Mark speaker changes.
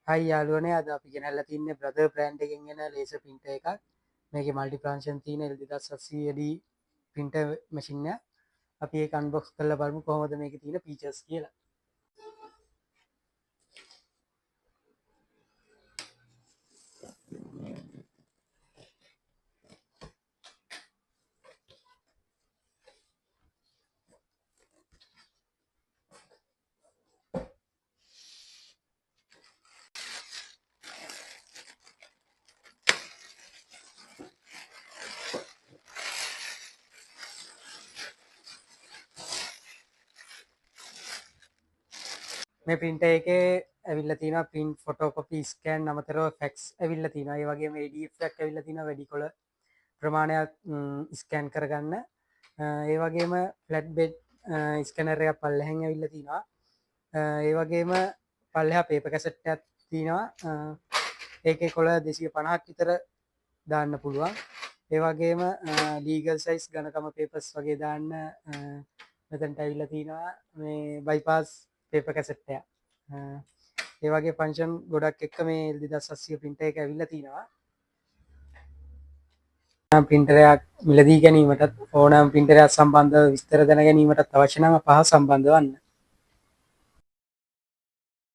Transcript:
Speaker 1: හයි යාළුවනේ අද අපි ගෙනල්ලා තින්නේ බ්‍රදර් බ්‍රෑන්ඩ් එකෙන් එන ලේසර් printer එකක්. මේකේ මල්ටි ෆන්ක්ෂන් තියෙන L2700D printer machine එක. අපි ඒක අන්බොක්ස් කරලා බලමු කොහොමද මේකේ තියෙන features කියලා. මේ printer එකේ ඇවිල්ලා තියෙනවා print photocopy scan අමතරව fax ඇවිල්ලා තියෙනවා. ඒ වගේම ADF එකක් ඇවිල්ලා තියෙනවා වැඩි කොළ ප්‍රමාණයක් ස්කෑන් කරගන්න. ඒ වගේම ෆ්ලැට් බෙඩ් ස්කැනර් එකක් පල්ලෙහෙන් ඇවිල්ලා තියෙනවා. ඒ වගේම පල්ලෙහා පේපර් කැසට් එකක් තියෙනවා. ඒකේ කොළ 250ක් විතර දාන්න පුළුවන්. ඒ වගේම ලීගල් සයිස් ඝනකම පේපර්ස් වගේ දාන්න මෙතනට ඇවිල්ලා තියෙනවා මේ බයිපාස් පේපර් කැසට් එක. ඒ වගේ ෆන්ක්ෂන් ගොඩක් එක්ක මේ L2700 printer එක ඇවිල්ලා තියෙනවා. printer එකක් මිලදී ගැනීමටත් ඕනෑම printer එකක් සම්බන්ධව විස්තර දැන ගැනීමටත් අවශ්‍ය නම් පහ සම්බන්ධ වන්න.